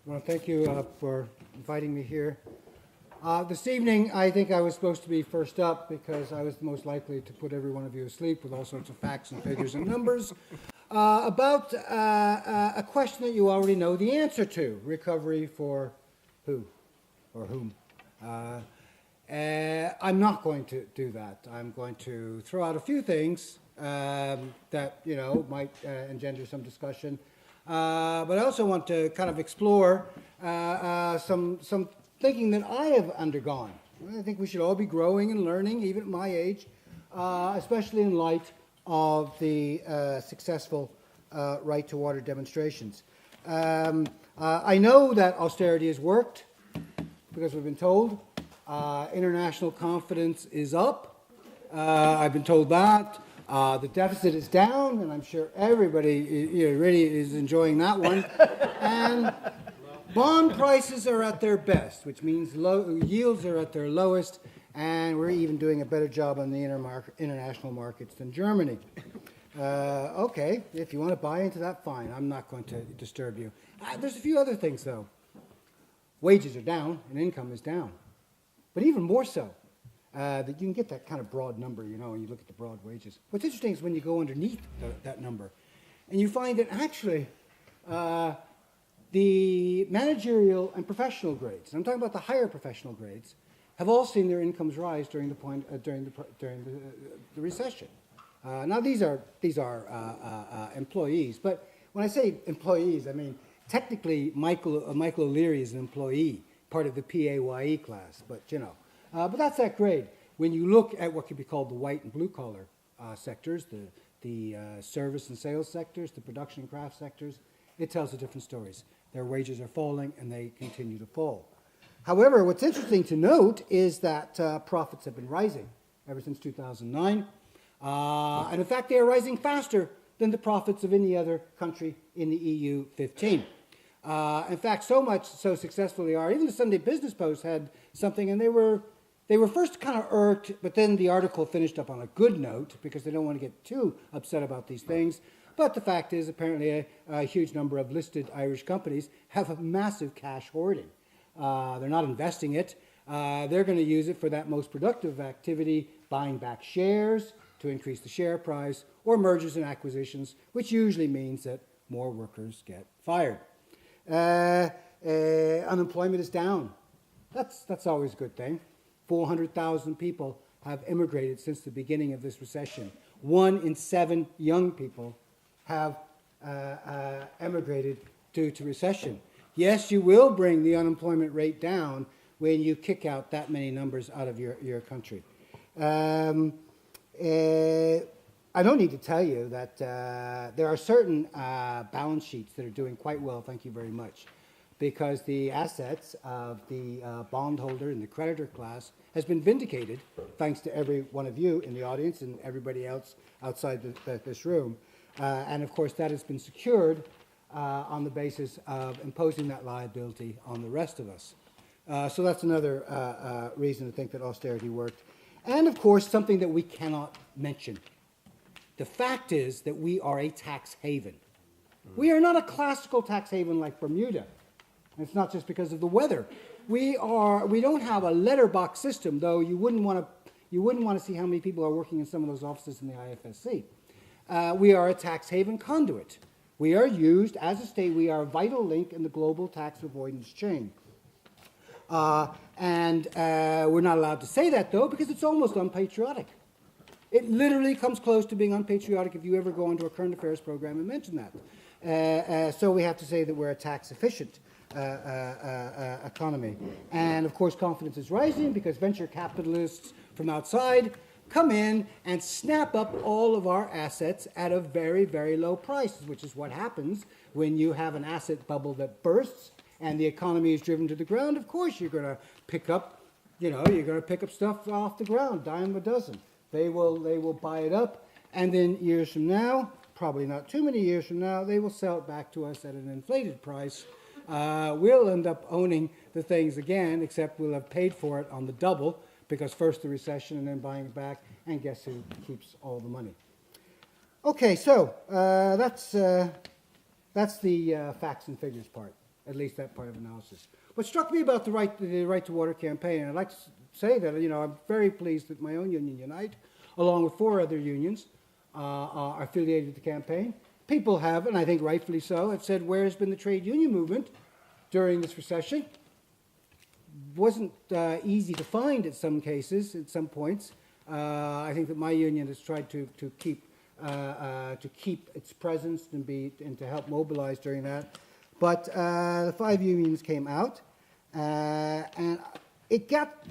Well, thank you for inviting me here. This evening, I think I was supposed to be first up because I was the most likely to put every one of you asleep with all sorts of facts and figures and numbers about a question that you already know the answer to. Recovery for who or whom? I'm not going to do that. I'm going to throw out a few things that, you know, might engender some discussion. But I also want to kind of explore some thinking that I have undergone. I think we should all be growing and learning, even at my age, especially in light of the successful right to water demonstrations. I know that austerity has worked because we've been told. International confidence is up. I've been told that. The deficit is down, and I'm sure everybody really is enjoying that one. And bond prices are at their best, which means yields are at their lowest, and we're even doing a better job on the international markets than Germany. Okay, if you want to buy into that, fine. I'm not going to disturb you. There's a few other things, though. Wages are down, and income is down. But even more so, that you can get that kind of broad number, you know, when you look at the broad wages. What's interesting is when you go underneath that number, and you find that actually the managerial and professional grades, and I'm talking about the higher professional grades, have all seen their incomes rise during the recession. Now these are employees, but when I say employees, I mean technically Michael O'Leary is an employee, part of the PAYE class, but you know. But that's that grade. When you look at what could be called the white and blue collar sectors, the service and sales sectors, the production and craft sectors, it tells the different stories. Their wages are falling and they continue to fall. However, what's interesting to note is that profits have been rising ever since 2009. And in fact, they are rising faster than the profits of any other country in the EU 15. In fact, so successful they are. Even the Sunday Business Post had something, and they were first kind of irked, but then the article finished up on a good note because they don't want to get too upset about these things. But the fact is, apparently, a huge number of listed Irish companies have a massive cash hoarding. They're not investing it. They're going to use it for that most productive activity, buying back shares to increase the share price, or mergers and acquisitions, which usually means that more workers get fired. Unemployment is down. That's always a good thing. 400,000 people have immigrated since the beginning of this recession. 1 in 7 young people have emigrated due to recession. Yes, you will bring the unemployment rate down when you kick out that many numbers out of your country. I don't need to tell you that there are certain balance sheets that are doing quite well, thank you very much, because the assets of the bondholder and the creditor class has been vindicated, thanks to every one of you in the audience and everybody else outside this room. And of course, that has been secured on the basis of imposing that liability on the rest of us. So that's another reason to think that austerity worked. And of course, something that we cannot mention. The fact is that we are a tax haven. We are not a classical tax haven like Bermuda. And it's not just because of the weather. We don't have a letterbox system, though you wouldn't want to see how many people are working in some of those offices in the IFSC. We are a tax haven conduit. We are used as a state. We are a vital link in the global tax avoidance chain. And we're not allowed to say that, though, because it's almost unpatriotic. It literally comes close to being unpatriotic if you ever go into a current affairs program and mention that. So we have to say that we're a tax-efficient economy. And, of course, confidence is rising because venture capitalists from outside come in and snap up all of our assets at a very, very low price, which is what happens when you have an asset bubble that bursts and the economy is driven to the ground. Of course, you're going to pick up, stuff off the ground, dime a dozen. They will buy it up, and then years from now, probably not too many years from now, they will sell it back to us at an inflated price. We'll end up owning the things again, except we'll have paid for it on the double, because first the recession and then buying it back, and guess who keeps all the money? Okay, so that's the facts and figures part. at least that part of analysis. What struck me about the Right to Water campaign, and I'd like to say that, I'm very pleased that my own union, Unite, along with 4 other unions, are affiliated with the campaign. People have, and I think rightfully so, have said, where has been the trade union movement during this recession? Wasn't easy to find at some cases, at some points. I think that my union has tried to keep its presence and to help mobilize during that. But the 5 unions came out, and it got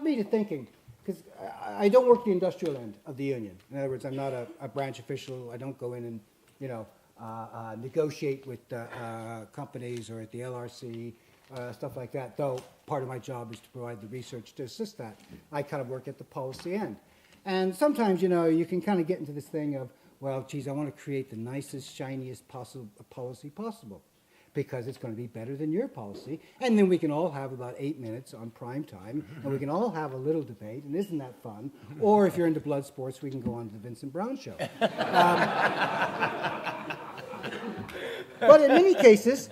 me to thinking, because I don't work the industrial end of the union. In other words, I'm not a branch official. I don't go in and negotiate with companies or at the LRC. Stuff like that, though part of my job is to provide the research to assist that. I kind of work at the policy end. And sometimes, you can kind of get into this thing of, well, geez, I want to create the nicest, shiniest policy possible because it's going to be better than your policy. And then we can all have about 8 minutes on prime time, and we can all have a little debate, and isn't that fun? Or if you're into blood sports, we can go on to the Vincent Brown show. But in many cases,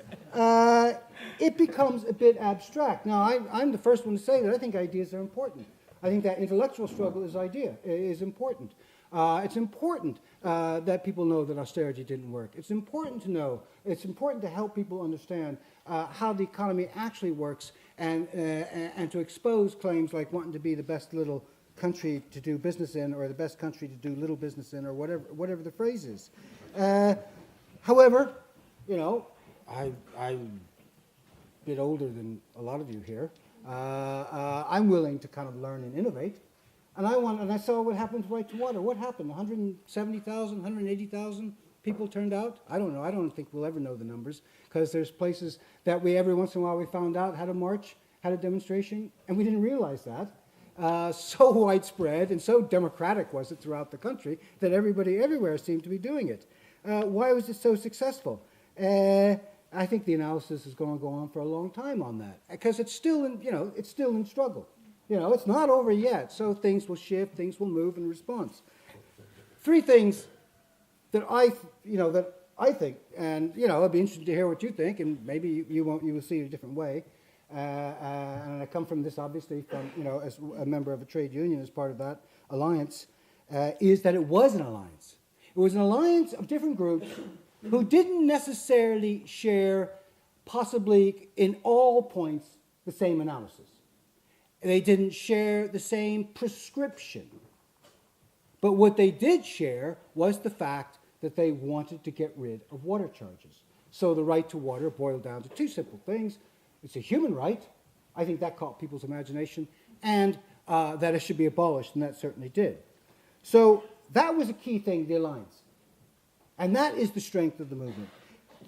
it becomes a bit abstract. Now, I'm the first one to say that I think ideas are important. I think that intellectual struggle is important. It's important that people know that austerity didn't work. It's important to help people understand how the economy actually works and to expose claims like wanting to be the best little country to do business in or the best country to do little business in or whatever the phrase is. However, I'm a bit older than a lot of you here. I'm willing to kind of learn and innovate. And I saw what happened to Right to Water. What happened? 170,000, 180,000 people turned out? I don't know. I don't think we'll ever know the numbers because there's places that every once in a while we found out had a march, had a demonstration, and we didn't realize that. So widespread and so democratic was it throughout the country that everybody everywhere seemed to be doing it. Why was it so successful? I think the analysis is going to go on for a long time on that because it's still in struggle. It's not over yet, so things will shift, things will move in response. 3 things that I think, and I'd be interested to hear what you think, and maybe you will see it a different way. And I come from this, obviously, as a member of a trade union, as part of that alliance, is that it was an alliance. It was an alliance of different groups who didn't necessarily share, possibly in all points, the same analysis. They didn't share the same prescription. But what they did share was the fact that they wanted to get rid of water charges. So the right to water boiled down to 2 simple things. It's a human right. I think that caught people's imagination. And that it should be abolished, and that certainly did. So that was a key thing, the alliance. And that is the strength of the movement.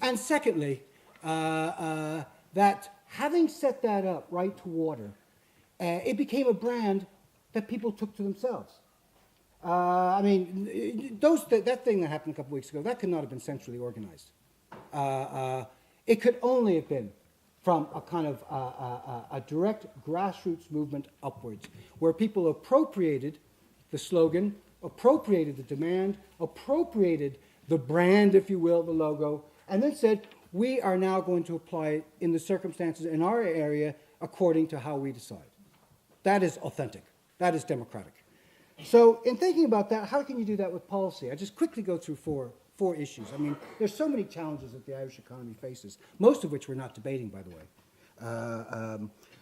And secondly, that having set that up, Right to Water, it became a brand that people took to themselves. That thing that happened a couple weeks ago, that could not have been centrally organized. It could only have been from a kind of a direct grassroots movement upwards, where people appropriated the slogan, appropriated the demand, appropriated the brand, if you will, the logo, and then said, we are now going to apply it in the circumstances in our area according to how we decide. That is authentic. That is democratic. So in thinking about that, how can you do that with policy? I just quickly go through four issues. There's so many challenges that the Irish economy faces, most of which we're not debating, by the way.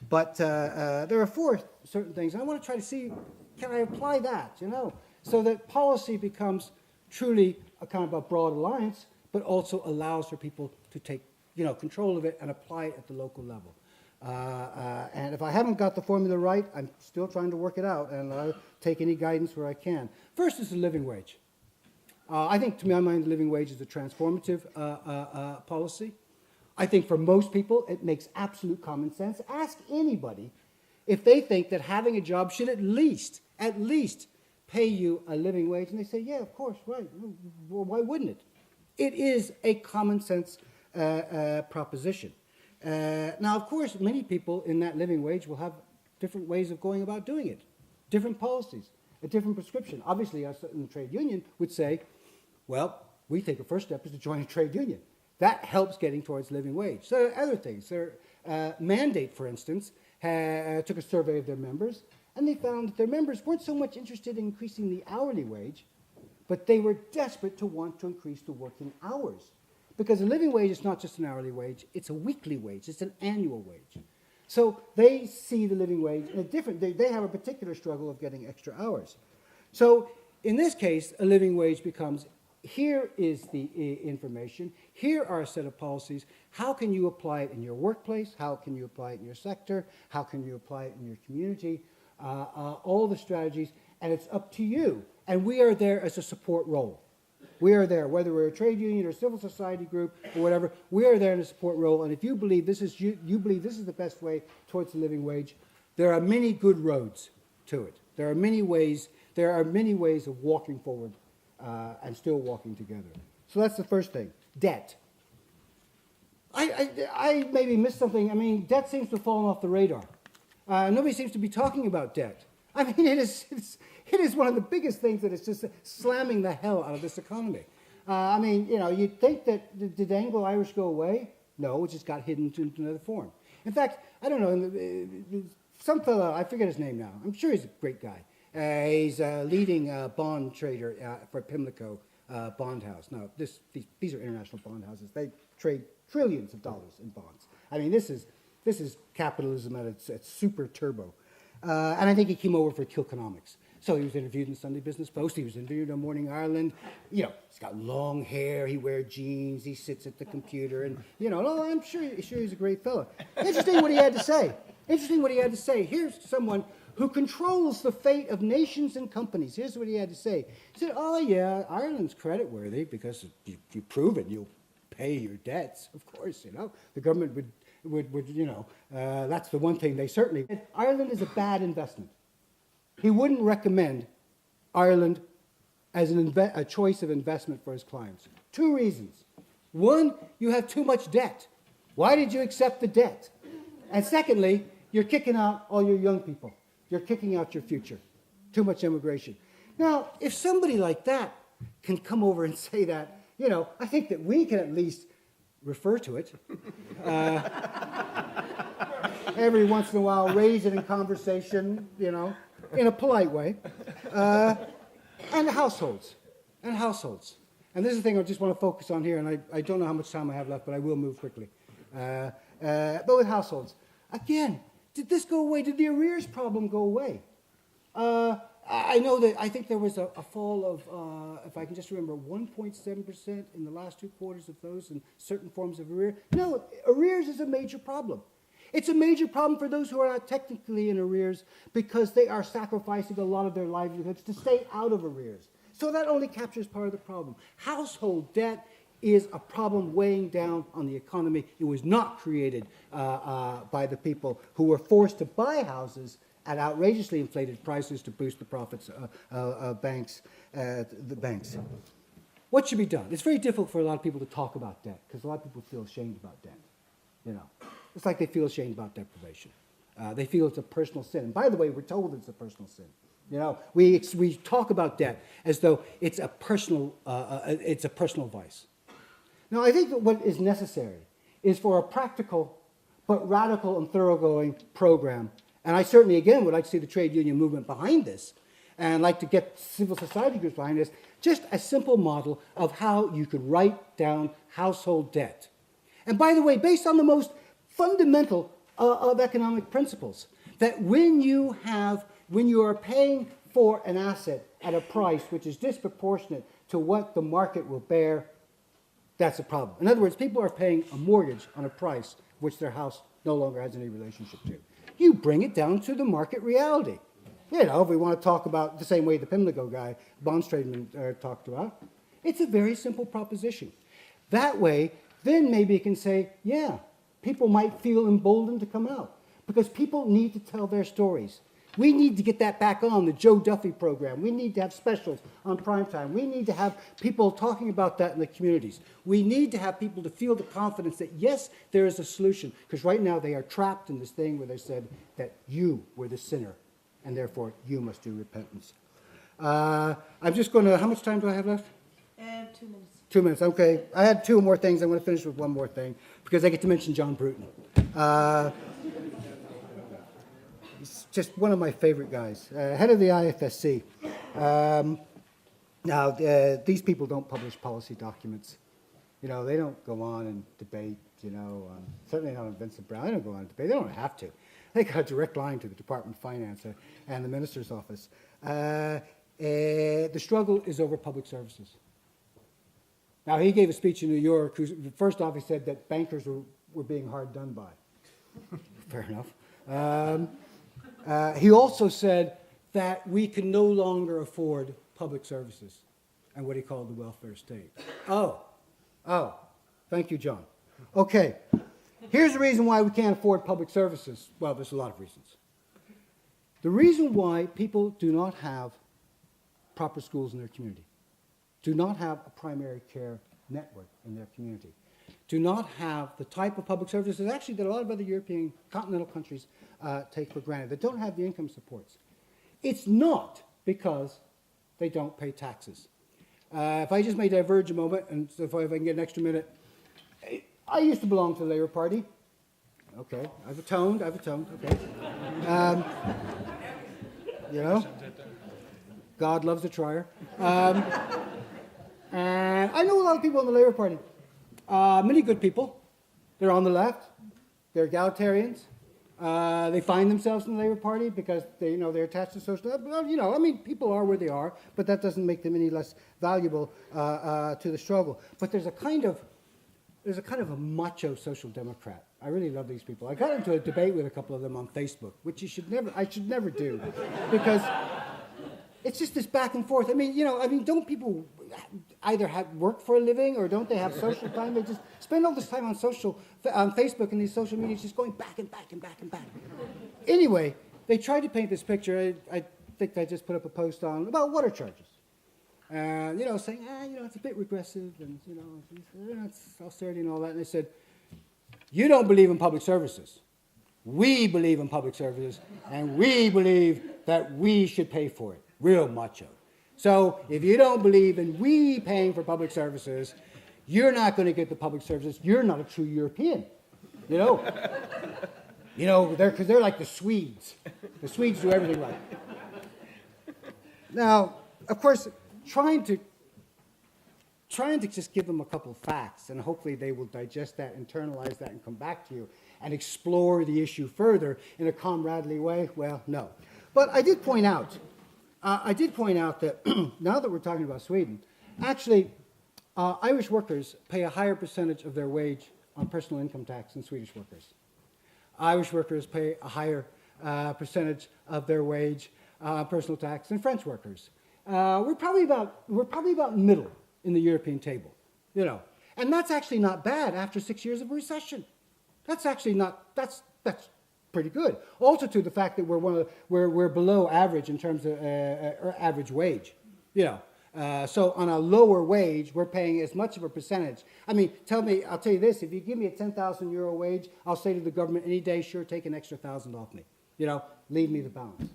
But there are 4 certain things. And I want to try to see, can I apply that, so that policy becomes truly a kind of a broad alliance, but also allows for people to take, control of it and apply it at the local level. And if I haven't got the formula right, I'm still trying to work it out, and I'll take any guidance where I can. First is the living wage. I think, to my mind, the living wage is a transformative policy. I think for most people, it makes absolute common sense. Ask anybody if they think that having a job should at least pay you a living wage, and they say, yeah, of course, right. Well, why wouldn't it? It is a common sense proposition. Now, of course, many people in that living wage will have different ways of going about doing it, different policies, a different prescription. Obviously, us in the trade union would say, well, we think the first step is to join a trade union. That helps getting towards living wage. So there are other things. Mandate, for instance, took a survey of their members, and they found that their members weren't so much interested in increasing the hourly wage, but they were desperate to want to increase the working hours. Because a living wage is not just an hourly wage, it's a weekly wage, it's an annual wage. So they see the living wage in a different, they have a particular struggle of getting extra hours. So in this case, a living wage becomes, here is the information, here are a set of policies, how can you apply it in your workplace, how can you apply it in your sector, how can you apply it in your community, all the strategies, and it's up to you. And we are there as a support role. We are there, whether we're a trade union or civil society group or whatever, we are there in a support role. And if you believe this is you believe this is the best way towards the living wage, there are many good roads to it. There are many ways of walking forward and still walking together. So that's the first thing. Debt. I maybe missed something. I mean, debt seems to have fallen off the radar. Nobody seems to be talking about debt. I mean, it is one of the biggest things that is just slamming the hell out of this economy. I mean, you know, you'd think that, did Anglo-Irish go away? No, it just got hidden into another form. In fact, I don't know, some fellow, I forget his name now, I'm sure he's a great guy. He's a leading bond trader for Pimlico Bond House. Now, these are international bond houses. They trade trillions of dollars in bonds. I mean, this is capitalism at its super turbo. And I think he came over for Kilconomics. So he was interviewed in the Sunday Business Post. He was interviewed on Morning Ireland. You know, he's got long hair. He wears jeans. He sits at the computer. And, you know, oh, I'm sure he's a great fellow. Interesting what he had to say. Interesting what he had to say. Here's someone who controls the fate of nations and companies. Here's what he had to say. He said, oh, yeah, Ireland's creditworthy because if you prove it, you'll pay your debts, of course, you know. The government would you know, that's the one thing they certainly... Ireland is a bad investment. He wouldn't recommend Ireland as a choice of investment for his clients. Two reasons. One, you have too much debt. Why did you accept the debt? And secondly, you're kicking out all your young people. You're kicking out your future. Too much immigration. Now, if somebody like that can come over and say that, you know, I think that we can at least refer to it. Every once in a while, raise it in conversation, you know, in a polite way. And households. And households. And this is the thing I just want to focus on here, and I don't know how much time I have left, but I will move quickly. But with households. Again, did this go away? Did the arrears problem go away? I know that I think there was a fall of, if I can just remember, 1.7% in the last 2 quarters of those in certain forms of arrears. No, arrears is a major problem. It's a major problem for those who are not technically in arrears because they are sacrificing a lot of their livelihoods to stay out of arrears. So that only captures part of the problem. Household debt is a problem weighing down on the economy. It was not created by the people who were forced to buy houses at outrageously inflated prices to boost the profits of banks. The banks. What should be done? It's very difficult for a lot of people to talk about debt because a lot of people feel ashamed about debt. You know, it's like they feel ashamed about deprivation. They feel it's a personal sin. And by the way, we're told it's a personal sin. You know, we talk about debt as though it's a personal vice. Now, I think that what is necessary is for a practical but radical and thoroughgoing program. And I certainly, again, would like to see the trade union movement behind this and like to get civil society groups behind this, just a simple model of how you could write down household debt. And by the way, based on the most fundamental of economic principles, that when you are paying for an asset at a price which is disproportionate to what the market will bear, that's a problem. In other words, people are paying a mortgage on a price which their house no longer has any relationship to. You bring it down to the market reality. You know, if we want to talk about the same way the Pimlico guy, bonds tradesman, talked about, it's a very simple proposition. That way, then maybe you can say, yeah, people might feel emboldened to come out because people need to tell their stories. We need to get that back on, the Joe Duffy program. We need to have specials on primetime. We need to have people talking about that in the communities. We need to have people to feel the confidence that, yes, there is a solution. Because right now they are trapped in this thing where they said that you were the sinner, and therefore you must do repentance. I'm just going to, how much time do I have left? 2 minutes. 2 minutes, okay. I had two more things. I'm going to finish with one more thing because I get to mention John Bruton. He's just one of my favorite guys, head of the IFSC. Now, these people don't publish policy documents. You know, they don't go on and debate, you know, certainly not on Vincent Brown. They don't go on and debate. They don't have to. They got a direct line to the Department of Finance and the Minister's office. The struggle is over public services. Now, he gave a speech in New York. First off, he said that bankers were being hard done by. Fair enough. He also said that we can no longer afford public services and what he called the welfare state. Oh, thank you, John. Okay, here's the reason why we can't afford public services. Well, there's a lot of reasons. The reason why people do not have proper schools in their community, do not have a primary care network in their community, do not have the type of public services actually that a lot of other European continental countries take for granted, that don't have the income supports. It's not because they don't pay taxes. If I just may diverge a moment, and so if I can get an extra minute, I used to belong to the Labour Party. Okay, I've atoned, okay. You know, God loves a trier. And I know a lot of people in the Labour Party. Many good people. They're on the left. They're egalitarians. They find themselves in the Labour Party because they're attached to social. Well, people are where they are, but that doesn't make them any less valuable to the struggle. But there's a kind of a macho social democrat. I really love these people. I got into a debate with a couple of them on Facebook, which I should never do, because it's just this back and forth. Don't people either work for a living or don't they have social time? They just spend all this time on Facebook and these social medias, just going back and back and back and back. Anyway, they tried to paint this picture. I think I just put up a post about water charges. Saying, it's a bit regressive and, it's austerity and all that. And they said, you don't believe in public services. We believe in public services, and we believe that we should pay for it. Real macho. So if you don't believe in we paying for public services, you're not going to get the public services. You're not a true European. Because they're like the Swedes. The Swedes do everything right. Now, of course, trying to just give them a couple of facts, and hopefully they will digest that, internalize that, and come back to you and explore the issue further in a comradely way. Well, no. But I did point out that now that we're talking about Sweden, actually, Irish workers pay a higher percentage of their wage on personal income tax than Swedish workers. Irish workers pay a higher percentage of their wage on personal tax than French workers. We're probably about middle in the European table, and that's actually not bad after 6 years of recession. That's pretty good. Also, to the fact that we're below average in terms of average wage, So on a lower wage, we're paying as much of a percentage. I'll tell you this: if you give me a €10,000 wage, I'll say to the government any day, sure, take an extra $1,000 off me. Leave me the balance.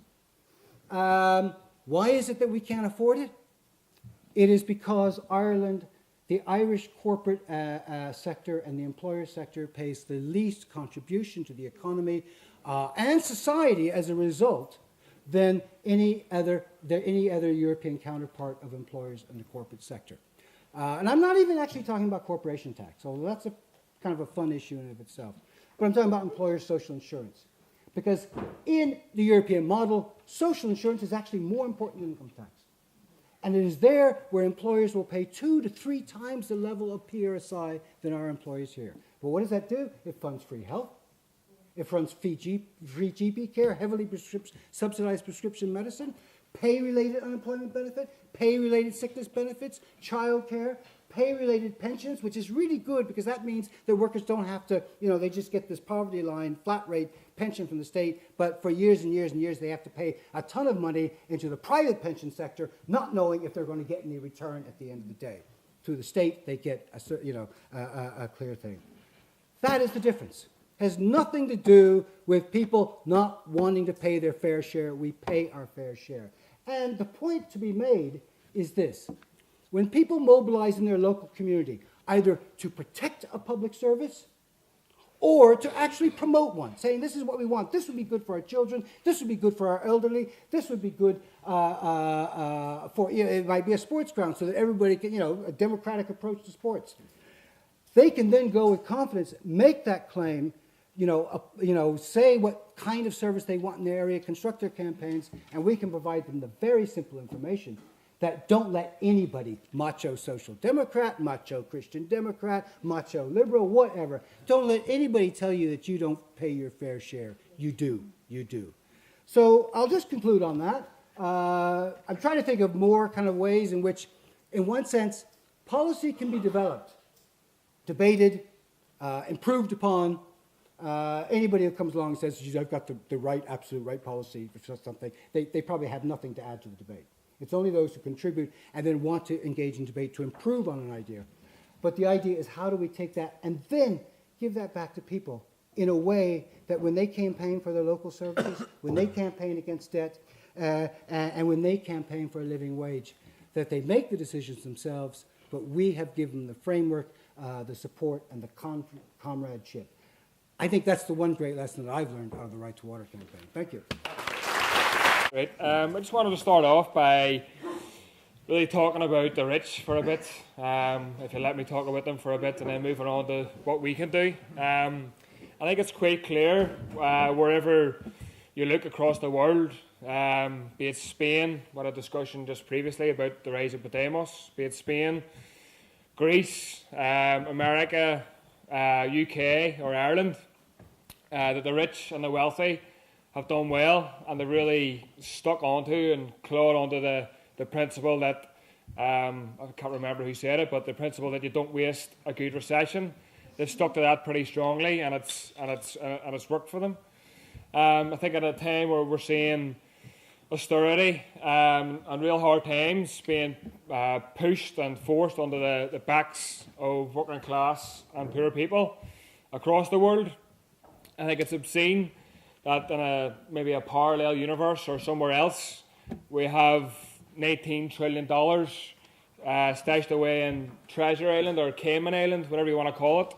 Why is it that we can't afford it? It is because Ireland, the Irish corporate sector and the employer sector pays the least contribution to the economy and society as a result than any other European counterpart of employers in the corporate sector. And I'm not even actually talking about corporation tax, although that's a kind of a fun issue in and of itself. But I'm talking about employers' social insurance. Because in the European model, social insurance is actually more important than income tax. And it is there where employers will pay 2 to 3 times the level of PRSI than our employees here. But what does that do? It funds free health. It funds free GP care, heavily subsidized prescription medicine, pay-related unemployment benefit, pay-related sickness benefits, child care, pay-related pensions, which is really good because that means that workers don't have to, they just get this poverty line, flat rate pension from the state, but for years and years and years they have to pay a ton of money into the private pension sector, not knowing if they're going to get any return at the end of the day. Through the state, they get a clear thing. That is the difference. It has nothing to do with people not wanting to pay their fair share. We pay our fair share. And the point to be made is this. when people mobilize in their local community, either to protect a public service or to actually promote one, saying this is what we want, this would be good for our children, this would be good for our elderly, this would be good for, it might be a sports ground so that everybody can, a democratic approach to sports. They can then go with confidence, make that claim, say what kind of service they want in their area, construct their campaigns, and we can provide them the very simple information that don't let anybody, macho social democrat, macho Christian Democrat, macho liberal, whatever, don't let anybody tell you that you don't pay your fair share. You do, you do. So I'll just conclude on that. I'm trying to think of more kind of ways in which, in one sense, policy can be developed, debated, improved upon. Anybody who comes along and says, I've got the right, absolute right policy for something, they probably have nothing to add to the debate. It's only those who contribute and then want to engage in debate to improve on an idea. But the idea is, how do we take that and then give that back to people in a way that when they campaign for their local services, when they campaign against debt, and when they campaign for a living wage, that they make the decisions themselves, but we have given them the framework, the support, and the comradeship. I think that's the one great lesson that I've learned out of the Right to Water campaign. Thank you. Right. I just wanted to start off by really talking about the rich for a bit, if you let me talk about them for a bit, and then moving on to what we can do. I think it's quite clear wherever you look across the world, be it Spain, we had a discussion just previously about the rise of Podemos, be it Spain, Greece, America, UK or Ireland, that the rich and the wealthy have done well, and they've really stuck onto and clawed onto the principle that, I can't remember who said it, but the principle that you don't waste a good recession. They've stuck to that pretty strongly, and it's worked for them. I think at a time where we're seeing austerity and real hard times being pushed and forced onto the backs of working class and poor people across the world, I think it's obscene that in maybe a parallel universe or somewhere else, we have $19 trillion stashed away in Treasure Island or Cayman Island, whatever you want to call it.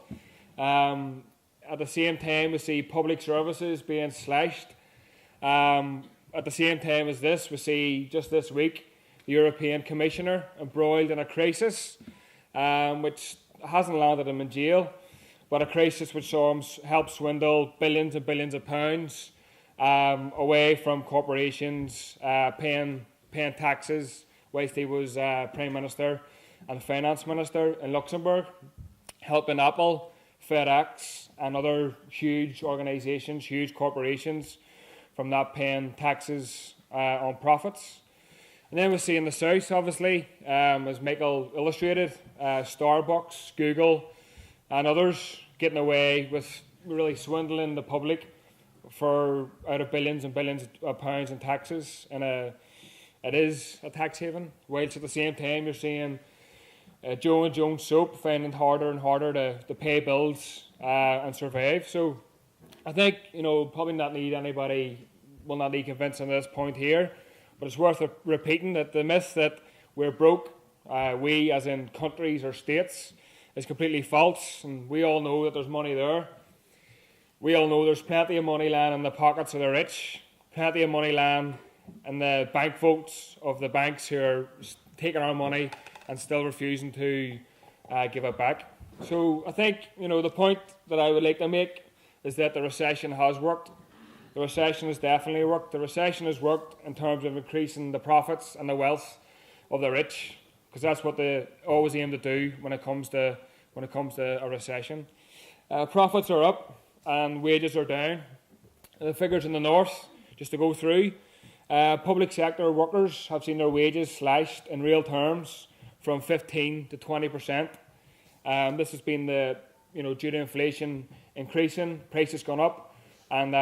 At the same time, we see public services being slashed. At the same time as this, we see just this week the European Commissioner embroiled in a crisis, which hasn't landed him in jail, but a crisis which saw him help swindle billions and billions of pounds away from corporations paying taxes whilst he was Prime Minister and Finance Minister in Luxembourg, helping Apple, FedEx and other huge organisations, huge corporations from not paying taxes on profits. And then we see in the south, obviously, as Michael illustrated, Starbucks, Google and others getting away with really swindling the public for out of billions and billions of pounds in taxes, and it is a tax haven, whilst at the same time you're seeing Joe and Jones Soap finding it harder and harder to pay bills and survive. So I think, probably will not need convincing at this point here, but it's worth repeating that the myth that we're broke, we as in countries or states, is completely false, and we all know that there's money there. We all know there's plenty of money lying in the pockets of the rich, plenty of money lying in the bank votes of the banks who are taking our money and still refusing to give it back. So I think, the point that I would like to make is that the recession has worked. The recession has definitely worked. The recession has worked in terms of increasing the profits and the wealth of the rich, because that's what they always aim to do when it comes to a recession. Profits are up and wages are down. The figures in the north, just to go through, public sector workers have seen their wages slashed in real terms from 15 to 20%. This has been due to inflation increasing, prices gone up, and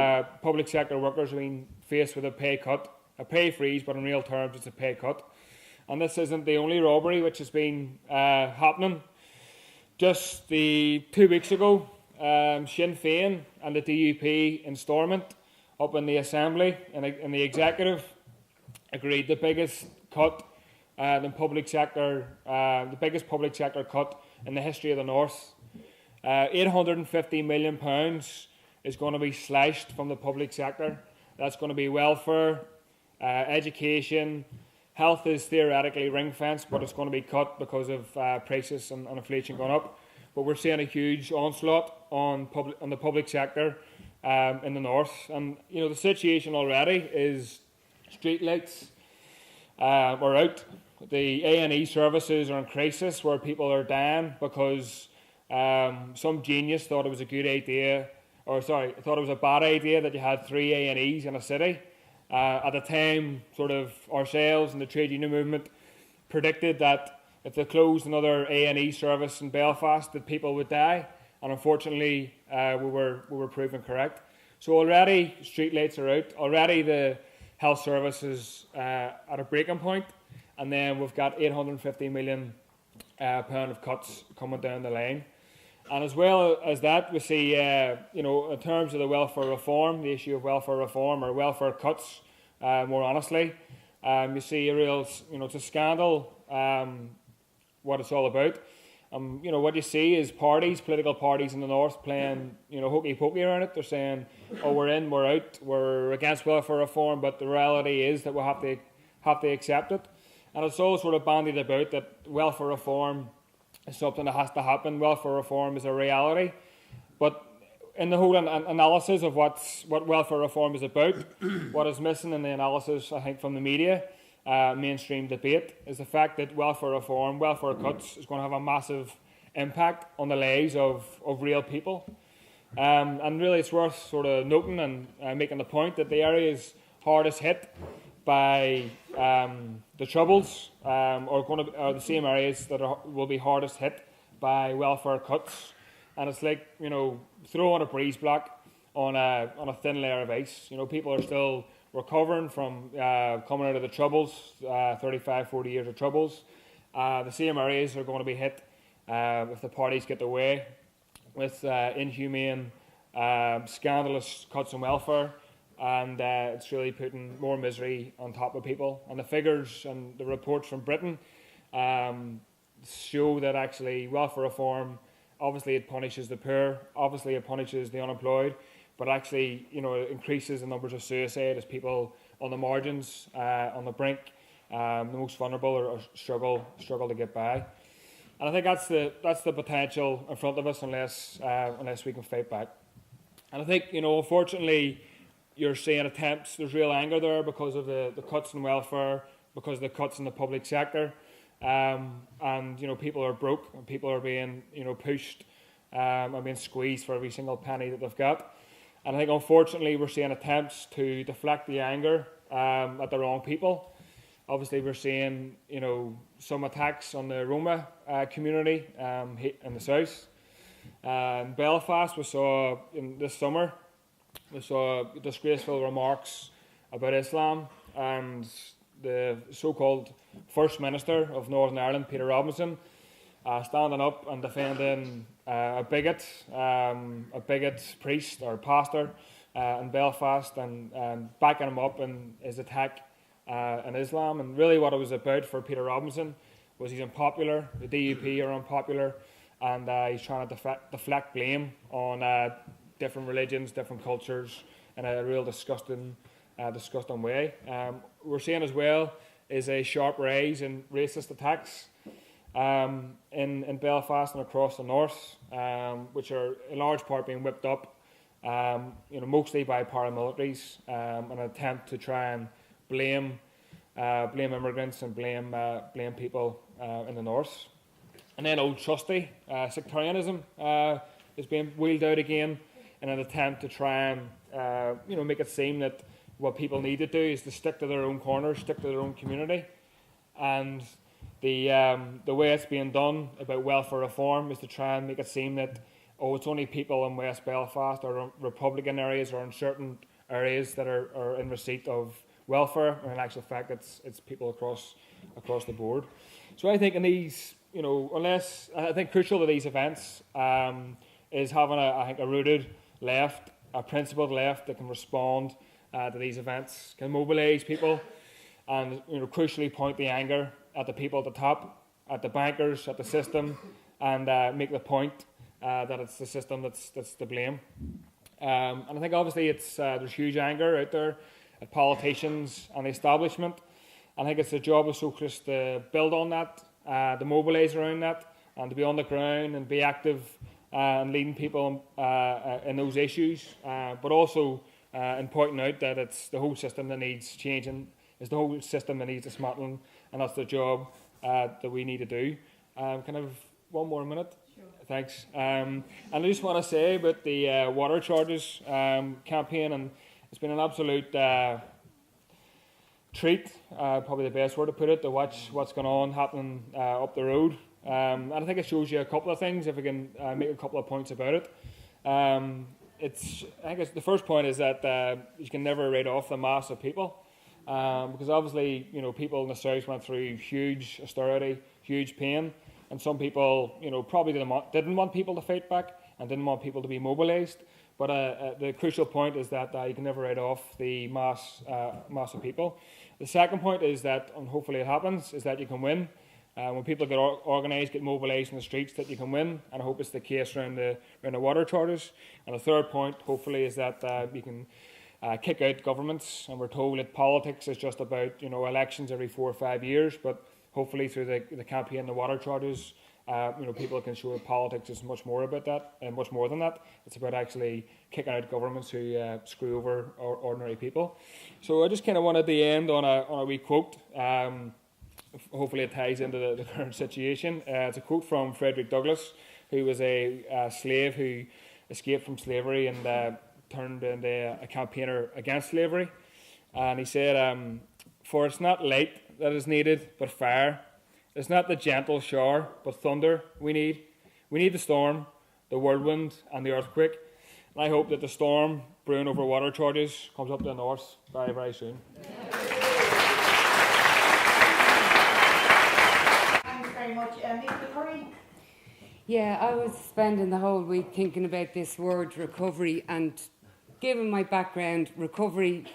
public sector workers have been faced with a pay cut, a pay freeze, but in real terms it's a pay cut. And this isn't the only robbery which has been happening. Just 2 weeks ago, Sinn Féin and the DUP in Stormont up in the Assembly and in the Executive agreed the biggest cut the public sector, the biggest public sector cut in the history of the North. £850 million is going to be slashed from the public sector. That's going to be welfare, education. Health is theoretically ring-fenced, but it's going to be cut because of prices and inflation going up. But we're seeing a huge onslaught on the public sector in the North. And, the situation already is street lights are out. The A&E services are in crisis where people are dying because some genius thought it was a good idea, thought it was a bad idea that you had 3 A&Es in a city. At the time, sort of ourselves and the trade union movement predicted that if they closed another A&E service in Belfast, that people would die. And unfortunately, we were proven correct. So already streetlights are out. Already the health service is at a breaking point. And then we've got £850 million of cuts coming down the line. And as well as that, we see, in terms of the welfare reform, the issue of welfare reform or welfare cuts, more honestly, you see a real, it's a scandal what it's all about. What you see is political parties in the North playing, hokey pokey around it. They're saying, oh, we're in, we're out, we're against welfare reform, but the reality is that we'll have to accept it. And it's all sort of bandied about that welfare reform is something that has to happen. Welfare reform is a reality. But in the whole analysis of what welfare reform is about, what is missing in the analysis, I think, from the media, mainstream debate, is the fact that welfare reform, welfare cuts, is going to have a massive impact on the lives of real people. And really it's worth sort of noting and making the point that the areas hardest hit by the Troubles are the same areas that will be hardest hit by welfare cuts. And it's like, throwing a breeze block on a thin layer of ice. People are still recovering from coming out of the Troubles, 35, 40 years of Troubles. The same areas are going to be hit if the parties get their way with inhumane, scandalous cuts on welfare. And it's really putting more misery on top of people. And the figures and the reports from Britain show that actually welfare reform, obviously it punishes the poor, obviously it punishes the unemployed, but actually, it increases the numbers of suicide as people on the margins, on the brink, the most vulnerable, or struggle to get by. And I think that's the potential in front of us unless we can fight back. And I think, unfortunately, you're seeing attempts, there's real anger there because of the cuts in welfare, because of the cuts in the public sector. And people are broke and people are being pushed and being squeezed for every single penny that they've got. And I think unfortunately we're seeing attempts to deflect the anger at the wrong people. Obviously we're seeing some attacks on the Roma community in the south. In Belfast we saw this summer disgraceful remarks about Islam, and the so-called First Minister of Northern Ireland, Peter Robinson, standing up and defending a bigot priest or pastor in Belfast and backing him up in his attack in Islam. And really what it was about for Peter Robinson was he's unpopular, the DUP are unpopular, and he's trying to deflect blame on different religions, different cultures in a real disgusting way. We're seeing as well is a sharp rise in racist attacks in Belfast and across the north, which are in large part being whipped up, mostly by paramilitaries, in an attempt to try and blame immigrants and blame people in the north. And then old trusty sectarianism is being wheeled out again in an attempt to try and make it seem that what people need to do is to stick to their own corner, stick to their own community. And the way it's being done about welfare reform is to try and make it seem that, it's only people in West Belfast or Republican areas or in certain areas that are in receipt of welfare, when in actual fact it's people across the board. So I think in these, I think crucial to these events is having a rooted left, a principled left that can respond to these events, can mobilise people and crucially point the anger at the people at the top, at the bankers, at the system, and make the point that it's the system that's to blame. And I think obviously there's huge anger out there at politicians and the establishment. I think it's the job of Socialists to build on that, to mobilise around that, and to be on the ground and be active and leading people in those issues, but also in pointing out that it's the whole system that needs changing, it's the whole system that needs dismantling, and that's the job that we need to do. Can I have one more minute? Sure. Thanks. And I just want to say about the water charges campaign, and it's been an absolute treat, probably the best word to put it, to watch what's going on happening up the road. And I think it shows you a couple of things, if I can make a couple of points about it. I think the first point is that you can never write off the mass of people, because obviously, people in the South went through huge austerity, huge pain, and some people, probably didn't want people to fight back and didn't want people to be mobilised. But the crucial point is that you can never write off the mass of people. The second point is that, and hopefully it happens, is that you can win. When people get organised, get mobilised in the streets, that you can win, and I hope it's the case around the water charges. And the third point, hopefully, is that you can kick out governments. And we're told that politics is just about elections every 4 or 5 years, but hopefully through the campaign, the water charges, people can show that politics is much more about that, and much more than that. It's about actually kicking out governments who screw over ordinary people. So I just kind of wanted to end on a wee quote. Hopefully it ties into the current situation. It's a quote from Frederick Douglass, who was a slave who escaped from slavery and turned into a campaigner against slavery. And he said, "For it's not light that is needed, but fire. It's not the gentle shower, but thunder we need. We need the storm, the whirlwind, and the earthquake." And I hope that the storm brewing over water charges comes up to the north very, very soon. Very much. Curry. Yeah, I was spending the whole week thinking about this word recovery, and given my background, recovery,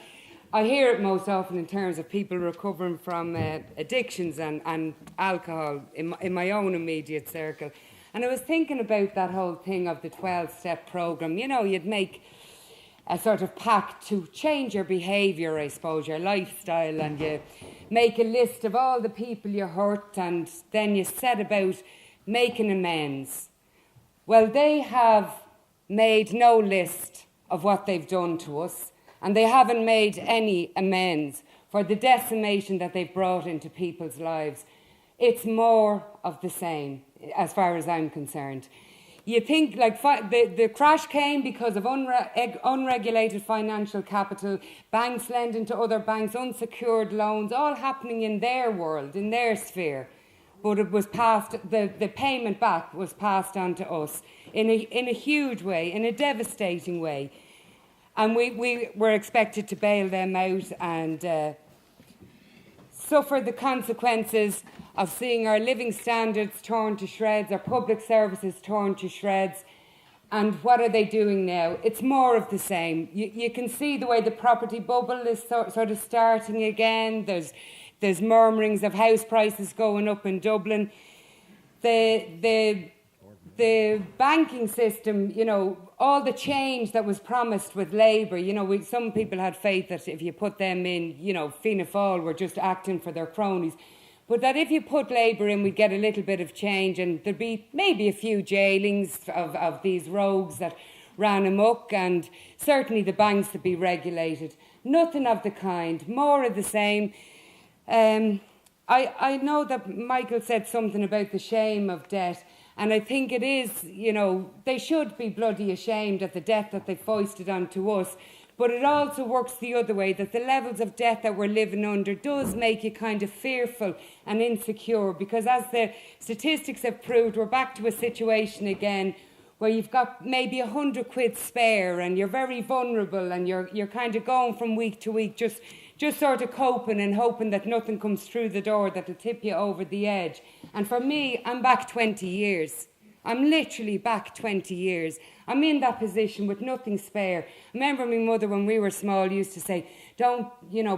I hear it most often in terms of people recovering from addictions and alcohol in my own immediate circle. And I was thinking about that whole thing of the 12-step programme. You'd make a sort of pact to change your behaviour, I suppose, your lifestyle, and you make a list of all the people you hurt, and then you set about making amends. Well, they have made no list of what they've done to us, and they haven't made any amends for the decimation that they've brought into people's lives. It's more of the same, as far as I'm concerned. You think the crash came because of unregulated financial capital, banks lending to other banks, unsecured loans, all happening in their world, in their sphere. But it was passed, the payment back was passed on to us in a huge way, in a devastating way. And we were expected to bail them out and suffer the consequences of seeing our living standards torn to shreds, our public services torn to shreds. And what are they doing now? It's more of the same. You can see the way the property bubble is sort of starting again. There's murmurings of house prices going up in Dublin. The banking system, all the change that was promised with Labour, some people had faith that if you put them in, Fianna Fáil were just acting for their cronies. But that if you put Labour in, we'd get a little bit of change, and there'd be maybe a few jailings of these rogues that ran amok, and certainly the banks would be regulated. Nothing of the kind, more of the same. I know that Michael said something about the shame of debt, and I think it is, they should be bloody ashamed at the debt that they foisted onto us. But it also works the other way, that the levels of debt that we're living under does make you kind of fearful and insecure, because as the statistics have proved, we're back to a situation again where you've got maybe 100 quid spare and you're very vulnerable, and you're kind of going from week to week just sort of coping and hoping that nothing comes through the door that'll tip you over the edge. And for me, I'm back 20 years. I'm literally back 20 years. I'm in that position with nothing spare. I remember my mother, when we were small, used to say, don't,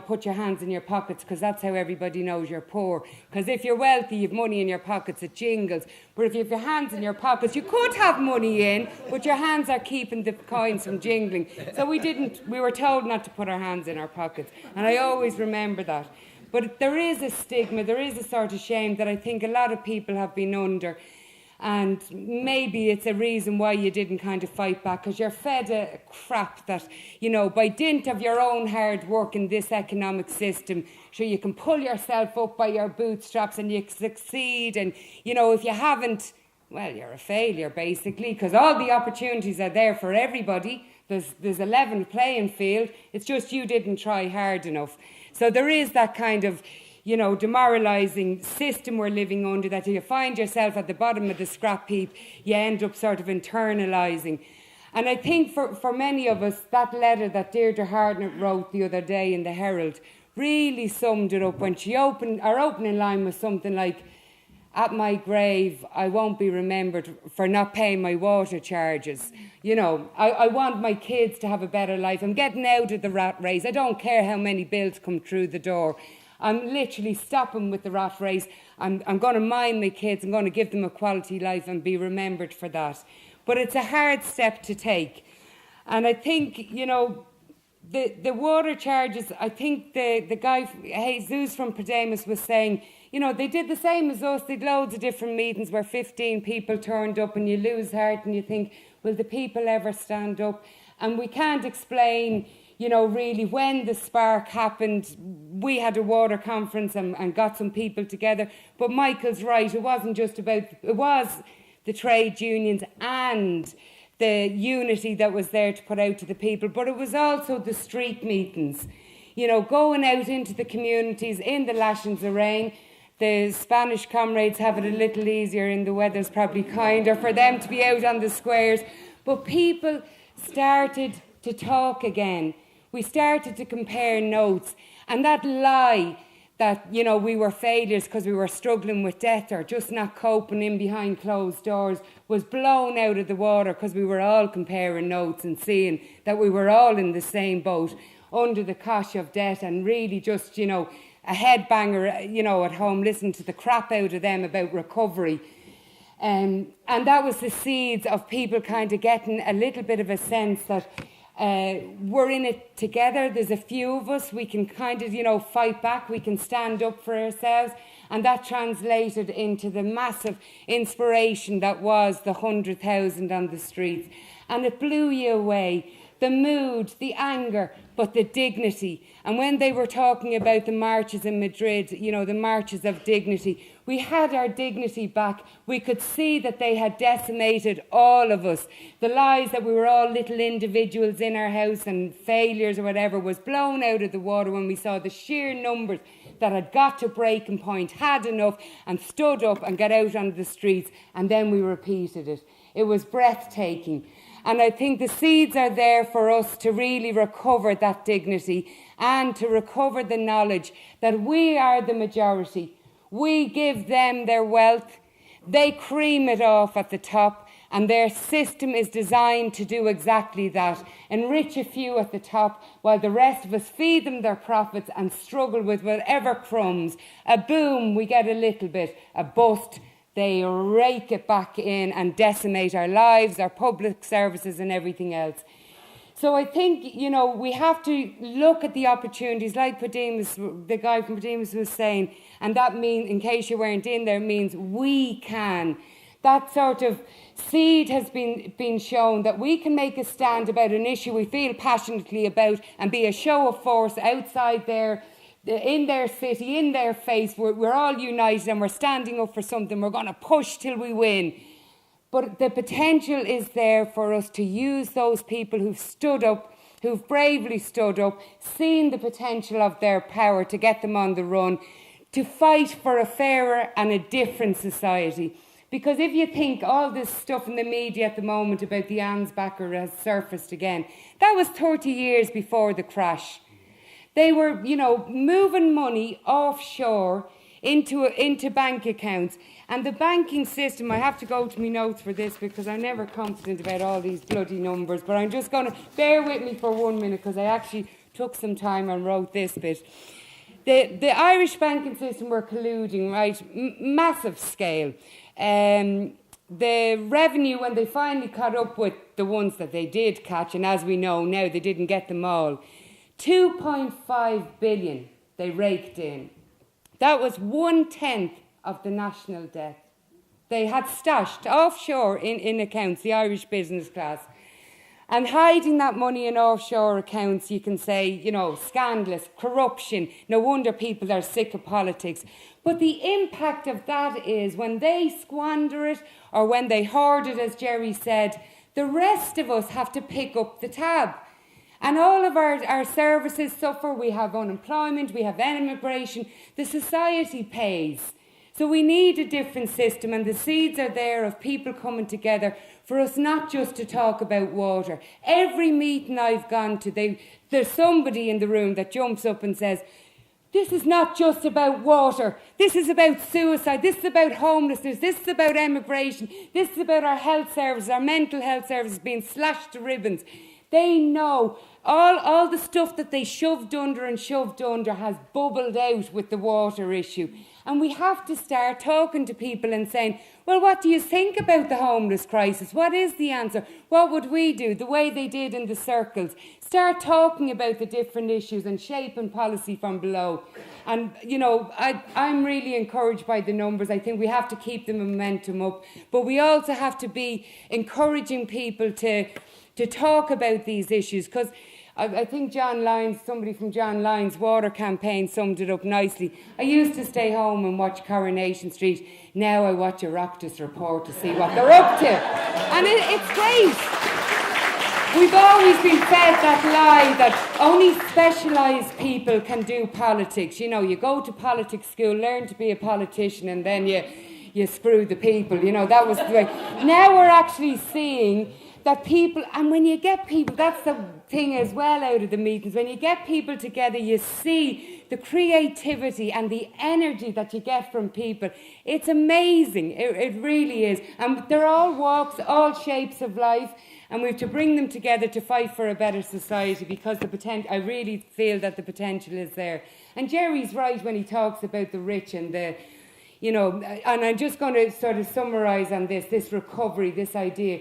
put your hands in your pockets, because that's how everybody knows you're poor. Because if you're wealthy, you've money in your pockets, it jingles. But if you have your hands in your pockets, you could have money in, but your hands are keeping the coins from jingling. So we were told not to put our hands in our pockets. And I always remember that. But there is a stigma, there is a sort of shame that I think a lot of people have been under. And maybe it's a reason why you didn't kind of fight back, because you're fed a crap that, by dint of your own hard work in this economic system, sure, you can pull yourself up by your bootstraps and you succeed. And, if you haven't, well, you're a failure, basically, because all the opportunities are there for everybody. There's a level playing field. It's just you didn't try hard enough. So there is that kind of, demoralising system we're living under, that if you find yourself at the bottom of the scrap heap, you end up sort of internalising. And I think for many of us, that letter that Deirdre Hardnett wrote the other day in the Herald really summed it up when our opening line was something like, at my grave, I won't be remembered for not paying my water charges. I want my kids to have a better life. I'm getting out of the rat race. I don't care how many bills come through the door. I'm literally stopping with the rat race. I'm going to mind my kids. I'm going to give them a quality life and be remembered for that. But it's a hard step to take. And I think, the water charges, I think the guy, Jesus from Podemos, was saying, they did the same as us. They had loads of different meetings where 15 people turned up, and you lose heart and you think, will the people ever stand up? And we can't explain, really when the spark happened. We had a water conference and got some people together. But Michael's right, it wasn't just about, it was the trade unions and the unity that was there to put out to the people, but it was also the street meetings, going out into the communities in the lashings of rain. The Spanish comrades have it a little easier, and the weather's probably kinder for them to be out on the squares. But people started to talk again. We started to compare notes. And that lie that, we were failures because we were struggling with debt or just not coping in behind closed doors was blown out of the water, because we were all comparing notes and seeing that we were all in the same boat under the cosh of debt, and really just, a headbanger, at home, listening to the crap out of them about recovery. And that was the seeds of people kind of getting a little bit of a sense that we're in it together. There's a few of us. We can kind of, fight back. We can stand up for ourselves. And that translated into the massive inspiration that was the 100,000 on the streets. And it blew you away. The mood, the anger, but the dignity. And when they were talking about the marches in Madrid, the marches of dignity, we had our dignity back. We could see that they had decimated all of us. The lies that we were all little individuals in our house and failures or whatever was blown out of the water when we saw the sheer numbers that had got to breaking point, had enough, and stood up and got out on the streets. And then we repeated it. It was breathtaking. And I think the seeds are there for us to really recover that dignity and to recover the knowledge that we are the majority. We give them their wealth, they cream it off at the top, and their system is designed to do exactly that. Enrich a few at the top while the rest of us feed them their profits and struggle with whatever crumbs. A boom, we get a little bit. A bust, they rake it back in and decimate our lives, our public services and everything else. So I think, we have to look at the opportunities, like Podemos, the guy from Podemos was saying, and that means, in case you weren't in there, means we can. That sort of seed has been shown that we can make a stand about an issue we feel passionately about and be a show of force outside there, in their city, in their face. We're all united and we're standing up for something. We're going to push till we win. But the potential is there for us to use those people who've stood up, who've bravely stood up, seen the potential of their power to get them on the run, to fight for a fairer and a different society. Because if you think all this stuff in the media at the moment about the Ansbacher has surfaced again, that was 30 years before the crash. They were, moving money offshore into bank accounts. And the banking system, I have to go to my notes for this because I'm never confident about all these bloody numbers, but I'm just going to bear with me for 1 minute because I actually took some time and wrote this bit. The Irish banking system were colluding, right? Massive scale. The revenue, when they finally caught up with the ones that they did catch, and as we know now, they didn't get them all, 2.5 billion they raked in. That was 1/10 of the national debt. They had stashed offshore in accounts, the Irish business class. And hiding that money in offshore accounts, you can say, you know, scandalous, corruption. No wonder people are sick of politics. But the impact of that is when they squander it or when they hoard it, as Jerry said, the rest of us have to pick up the tab. And all of our services suffer. We have unemployment, we have immigration. The society pays. So we need a different system, and the seeds are there of people coming together for us not just to talk about water. Every meeting I've gone to, there's somebody in the room that jumps up and says, this is not just about water. This is about suicide. This is about homelessness. This is about emigration. This is about our health services, our mental health services being slashed to ribbons. They know all the stuff that they shoved under has bubbled out with the water issue. And we have to start talking to people and saying, well, what do you think about the homeless crisis? What is the answer? What would we do? The way they did in the circles. Start talking about the different issues and shaping policy from below. And, you know, I'm really encouraged by the numbers. I think we have to keep the momentum up. But we also have to be encouraging people to talk about these issues, because I think John Lyons, somebody from John Lyons' water campaign summed it up nicely. I used to stay home and watch Coronation Street. Now I watch a Oireachtas report to see what they're up to. And it's great. We've always been fed that lie that only specialised people can do politics. You know, you go to politics school, learn to be a politician, and then you screw the people. You know, that was the way. Now we're actually seeing that people, and when you get people, that's the thing as well out of the meetings, when you get people together, you see the creativity and the energy that you get from people. It's amazing, it really is. And they're all walks, all shapes of life, and we have to bring them together to fight for a better society, because the potential, I really feel that the potential is there. And Jerry's right when he talks about the rich and the, you know, and I'm just going to sort of summarise on this recovery, this idea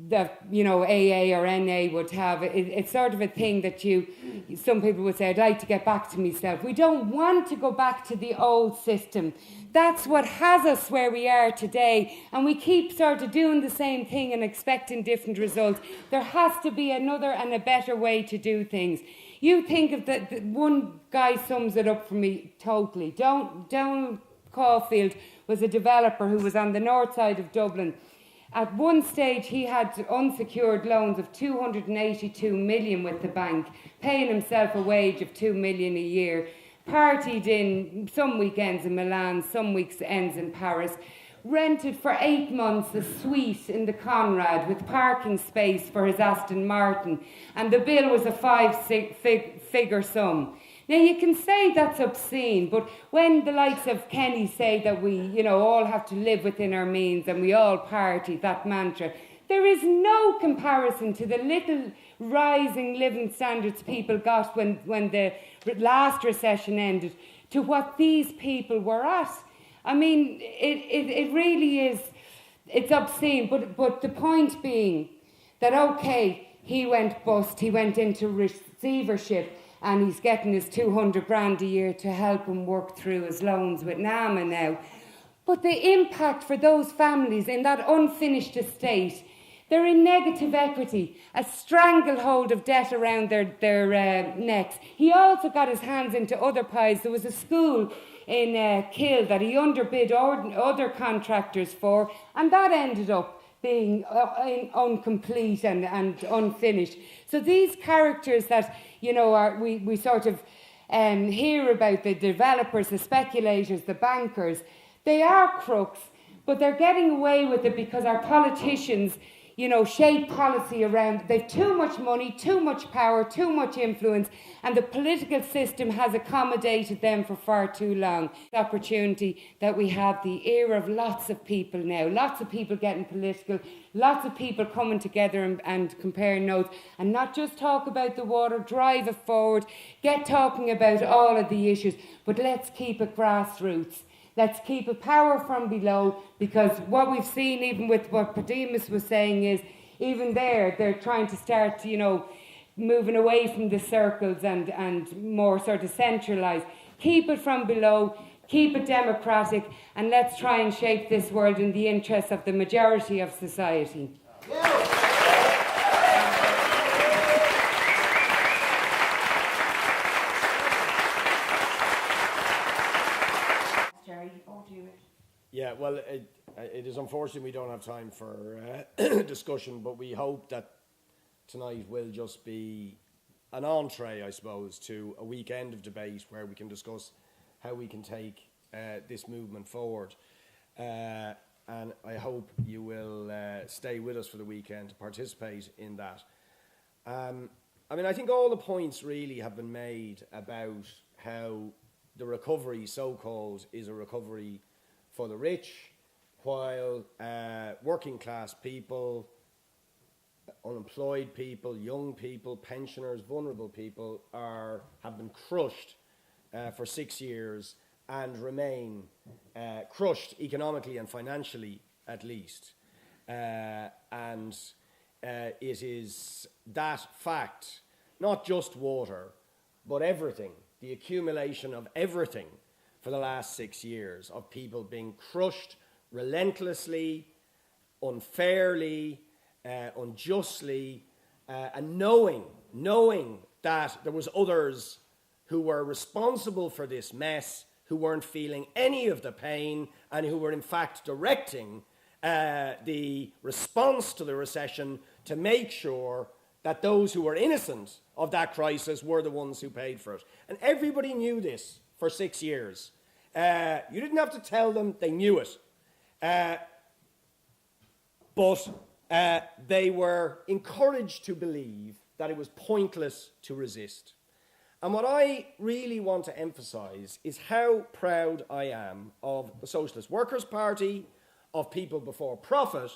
that, you know, AA or NA would have. It's sort of a thing that some people would say, I'd like to get back to myself. We don't want to go back to the old system. That's what has us where we are today. And we keep sort of doing the same thing and expecting different results. There has to be another and a better way to do things. You think of that, one guy sums it up for me totally. Donald Caulfield was a developer who was on the north side of Dublin. At one stage, he had unsecured loans of 282 million with the bank, paying himself a wage of 2 million a year, partied in some weekends in Milan, some weekends in Paris, rented for 8 months a suite in the Conrad with parking space for his Aston Martin, and the bill was a five-figure sum. Now, you can say that's obscene, but when the likes of Kenny say that we, you know, all have to live within our means and we all party, that mantra, there is no comparison to the little rising living standards people got when the last recession ended to what these people were at. I mean, it really is, it's obscene, but the point being that, okay, he went bust, he went into receivership, and he's getting his 200 grand a year to help him work through his loans with NAMA now. But the impact for those families in that unfinished estate, they're in negative equity, a stranglehold of debt around their necks. He also got his hands into other pies. There was a school in Kill that he underbid other contractors for, and that ended up being incomplete and unfinished. So these characters that, you know, we sort of hear about, the developers, the speculators, the bankers, they are crooks, but they're getting away with it because our politicians, shape policy around. They've too much money, too much power, too much influence, and the political system has accommodated them for far too long. The opportunity that we have, the era of lots of people now, lots of people getting political, lots of people coming together and comparing notes, and not just talk about the water, drive it forward, get talking about all of the issues, but let's keep it grassroots. Let's keep it power from below, because what we've seen, even with what Pademus was saying, is even they're trying to start, moving away from the circles and more sort of centralised. Keep it from below, keep it democratic, and let's try and shape this world in the interests of the majority of society. Yeah, well, it is unfortunate we don't have time for discussion, but we hope that tonight will just be an entree, I suppose, to a weekend of debate where we can discuss how we can take this movement forward. And I hope you will stay with us for the weekend to participate in that. I think all the points really have been made about how the recovery, so-called, is a recovery for the rich, while working class people, unemployed people, young people, pensioners, vulnerable people have been crushed for 6 years and remain crushed economically and financially, at least. And it is that fact, not just water, but everything, the accumulation of everything for the last 6 years, of people being crushed relentlessly, unfairly, unjustly, and knowing that there was others who were responsible for this mess, who weren't feeling any of the pain, and who were in fact directing the response to the recession to make sure that those who were innocent of that crisis were the ones who paid for it. And everybody knew this for 6 years. You didn't have to tell them, they knew it. But they were encouraged to believe that it was pointless to resist. And what I really want to emphasise is how proud I am of the Socialist Workers' Party, of People Before Profit,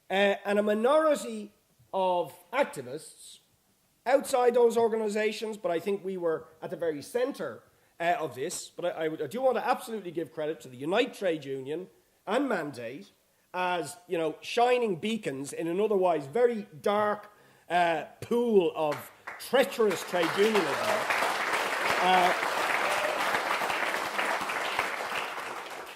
and a minority of activists outside those organisations, but I think we were at the very centre of this. But I do want to absolutely give credit to the Unite Trade Union and Mandate as, shining beacons in an otherwise very dark pool of treacherous trade unionism.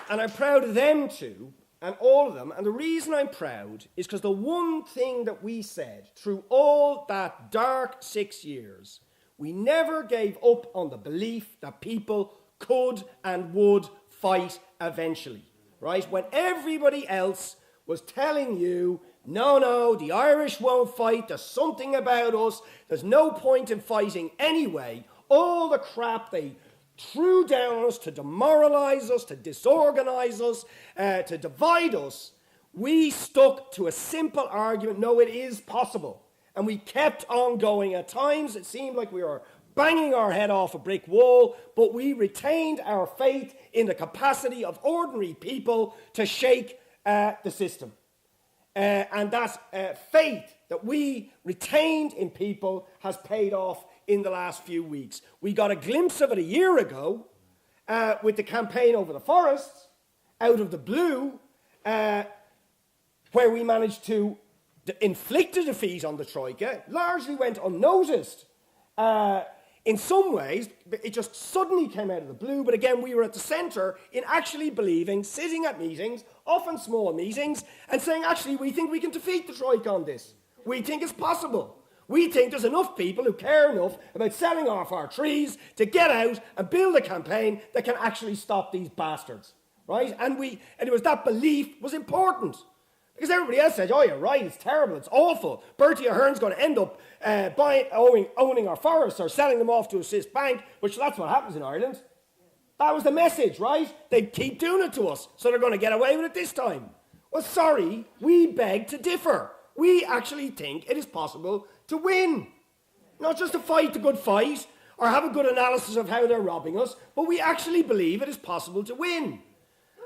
And I'm proud of them too, and all of them. And the reason I'm proud is because the one thing that we said through all that dark 6 years, we never gave up on the belief that people could and would fight eventually, right? When everybody else was telling you, no, the Irish won't fight, there's something about us, there's no point in fighting anyway, all the crap they threw down on us to demoralise us, to disorganise us, to divide us, we stuck to a simple argument, no, it is possible. And we kept on going. At times it seemed like we were banging our head off a brick wall, but we retained our faith in the capacity of ordinary people to shake the system. And that faith that we retained in people has paid off in the last few weeks. We got a glimpse of it a year ago with the campaign over the forests, out of the blue, where we managed to inflict a defeat on the Troika, largely went unnoticed. In some ways, it just suddenly came out of the blue, but again, we were at the centre in actually believing, sitting at meetings, often small meetings, and saying, actually, we think we can defeat the Troika on this. We think it's possible. We think there's enough people who care enough about selling off our trees to get out and build a campaign that can actually stop these bastards, right? And it was that belief was important. Because everybody else said, oh, you're right, it's terrible, it's awful. Bertie Ahern's going to end up owning our forests or selling them off to a Swiss bank, which that's what happens in Ireland. That was the message, right? They keep doing it to us, so they're going to get away with it this time. Well, sorry, we beg to differ. We actually think it is possible to win. Not just to fight the good fight or have a good analysis of how they're robbing us, but we actually believe it is possible to win.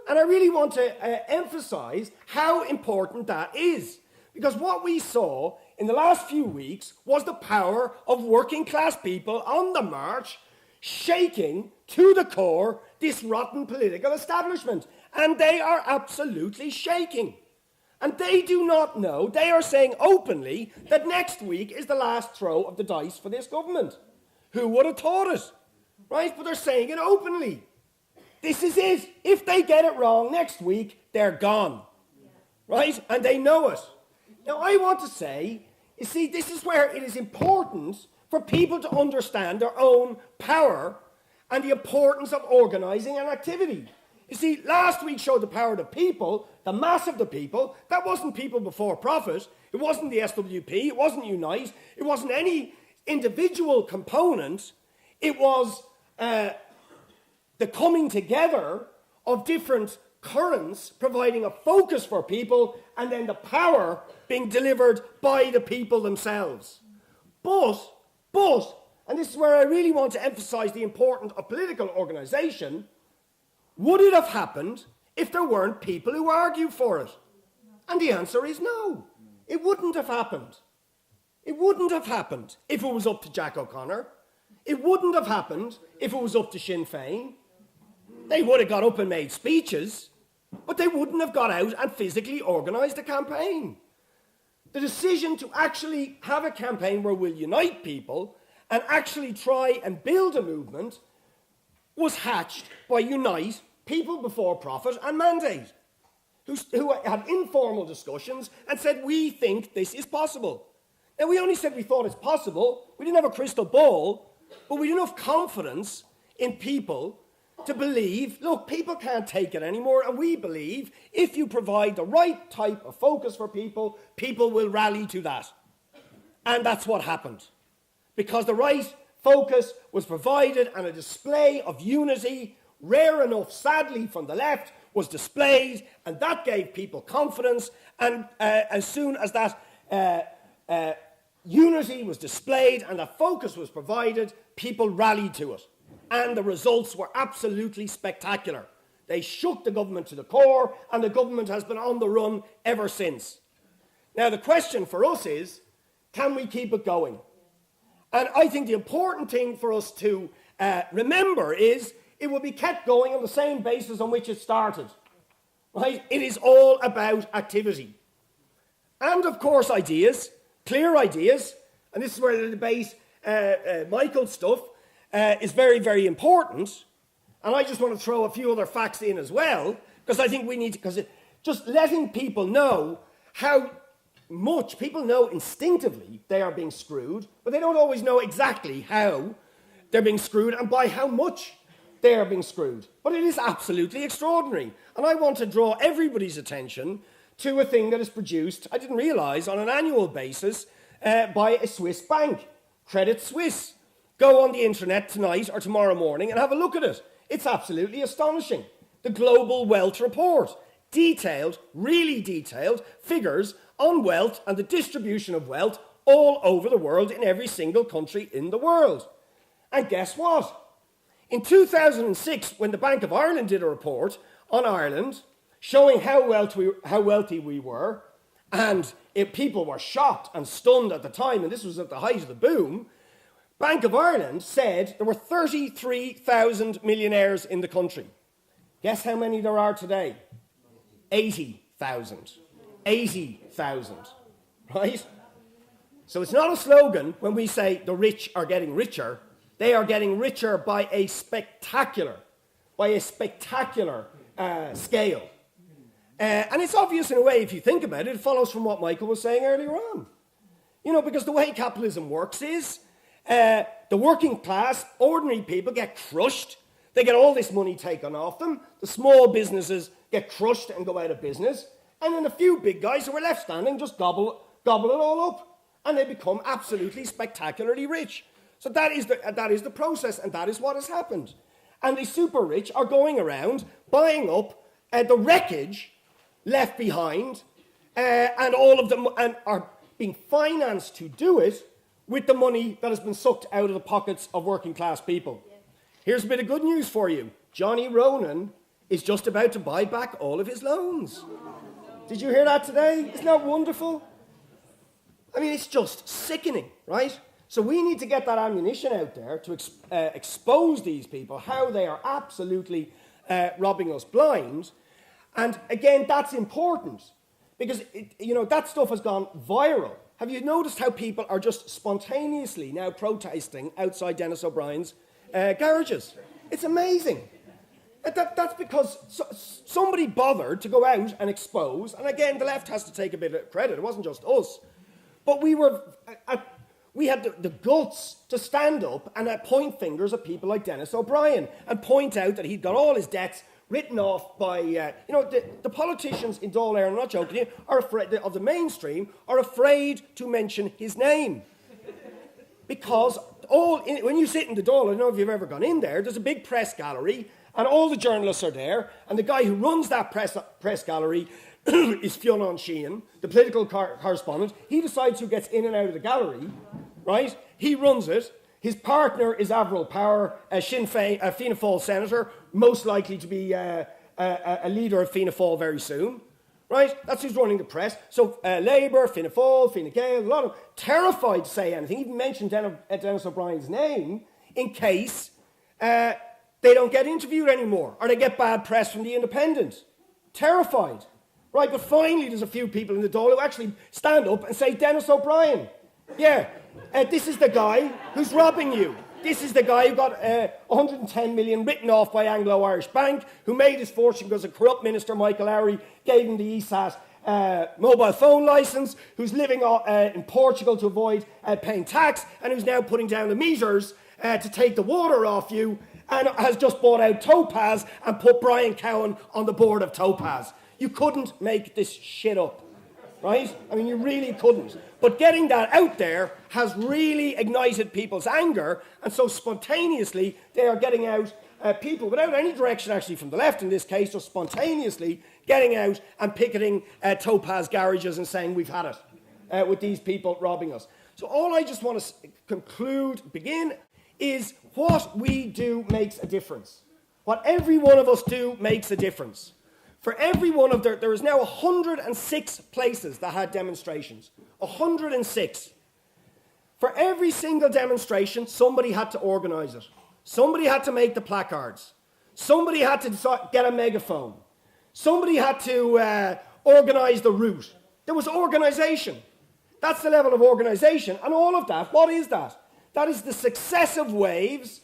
And I really want to emphasize how important that is. Because what we saw in the last few weeks was the power of working class people on the march, shaking to the core this rotten political establishment. And they are absolutely shaking. And they do not know, they are saying openly that next week is the last throw of the dice for this government. Who would have thought it? Right? But they're saying it openly. This is it. If they get it wrong next week, they're gone. Right? And they know it. Now, I want to say, you see, this is where it is important for people to understand their own power and the importance of organising an activity. You see, last week showed the power of the people, the mass of the people. That wasn't people before profit. It wasn't the SWP. It wasn't Unite. It wasn't any individual component. It was the coming together of different currents providing a focus for people and then the power being delivered by the people themselves. But, and this is where I really want to emphasize the importance of political organisation, would it have happened if there weren't people who argue for it? And the answer is no. It wouldn't have happened. It wouldn't have happened if it was up to Jack O'Connor. It wouldn't have happened if it was up to Sinn Féin. They would have got up and made speeches, but they wouldn't have got out and physically organised a campaign. The decision to actually have a campaign where we'll unite people and actually try and build a movement was hatched by Unite, People Before Profit and Mandate, who had informal discussions and said, we think this is possible. Now, we only said we thought it's possible. We didn't have a crystal ball, but we had enough confidence in people to believe, look, people can't take it anymore, and we believe if you provide the right type of focus for people, people will rally to that. And that's what happened. Because the right focus was provided and a display of unity, rare enough, sadly, from the left, was displayed, and that gave people confidence, and as soon as that unity was displayed and the focus was provided, people rallied to it. And the results were absolutely spectacular. They shook the government to the core, and the government has been on the run ever since. Now, the question for us is, can we keep it going? And I think the important thing for us to remember is it will be kept going on the same basis on which it started. Right? It is all about activity. And, of course, ideas, clear ideas, and this is where the debate, Michael's stuff, is very, very important. And I just want to throw a few other facts in as well, because I think we need to, because just letting people know how much, people know instinctively they are being screwed, but they don't always know exactly how they're being screwed and by how much they are being screwed. But it is absolutely extraordinary. And I want to draw everybody's attention to a thing that is produced, I didn't realise, on an annual basis by a Swiss bank, Credit Suisse. Go on the internet tonight or tomorrow morning and have a look at it. It's absolutely astonishing. The Global Wealth Report. Detailed, really detailed figures on wealth and the distribution of wealth all over the world in every single country in the world. And guess what? In 2006, when the Bank of Ireland did a report on Ireland showing how wealthy we were, and people were shocked and stunned at the time, and this was at the height of the boom, Bank of Ireland said there were 33,000 millionaires in the country. Guess how many there are today? 80,000. 80,000. Right? So it's not a slogan when we say the rich are getting richer. They are getting richer by a spectacular scale. And it's obvious in a way, if you think about it, it follows from what Michael was saying earlier on. You know, because the way capitalism works is the working class, ordinary people get crushed. They get all this money taken off them. The small businesses get crushed and go out of business. And then a few big guys who are left standing just gobble it all up. And they become absolutely spectacularly rich. So that is the process, and that is what has happened. And the super rich are going around buying up the wreckage left behind and all of them are being financed to do it with the money that has been sucked out of the pockets of working class people. Here's a bit of good news for you. Johnny Ronan is just about to buy back all of his loans. Did you hear that today? Isn't that wonderful? I mean, it's just sickening, right? So we need to get that ammunition out there to expose these people, how they are absolutely robbing us blind. And again, that's important because, that stuff has gone viral. Have you noticed how people are just spontaneously now protesting outside Dennis O'Brien's garages? It's amazing. That's because somebody bothered to go out and expose, and again, the left has to take a bit of credit. It wasn't just us. But we had the guts to stand up and point fingers at people like Dennis O'Brien and point out that he'd got all his debts written off by, the politicians in Dáil, I'm not joking, are afraid, of the mainstream, are afraid to mention his name. Because when you sit in the Dáil, I don't know if you've ever gone in there, there's a big press gallery, and all the journalists are there, and the guy who runs that press gallery is Fionn Sheehan, the political correspondent. He decides who gets in and out of the gallery, right? He runs it. His partner is Avril Power, a Sinn Féin, a Fianna Fáil senator, most likely to be a leader of Fianna Fáil very soon, right? That's who's running the press. So Labour, Fianna Fáil, Fine Gael, a lot of them terrified to say anything, even mention Dennis O'Brien's name in case they don't get interviewed anymore or they get bad press from the Independent. Terrified. Right, but finally there's a few people in the Dáil who actually stand up and say, Dennis O'Brien, yeah, this is the guy who's robbing you. This is the guy who got 110 million written off by Anglo-Irish Bank, who made his fortune because a corrupt minister, Michael Lowry, gave him the ESAT mobile phone licence, who's living in Portugal to avoid paying tax, and who's now putting down the meters to take the water off you, and has just bought out Topaz and put Brian Cowan on the board of Topaz. You couldn't make this shit up, right? I mean, you really couldn't. But getting that out there has really ignited people's anger, and so spontaneously they are getting out people, without any direction actually from the left in this case, just spontaneously getting out and picketing Topaz garages and saying we've had it with these people robbing us. So all I just want to begin, is what we do makes a difference. What every one of us do makes a difference. For every one of there is now 106 places that had demonstrations. 106. For every single demonstration, somebody had to organise it. Somebody had to make the placards. Somebody had to get a megaphone. Somebody had to organise the route. There was organisation. That's the level of organisation. And all of that, what is that? That is the successive waves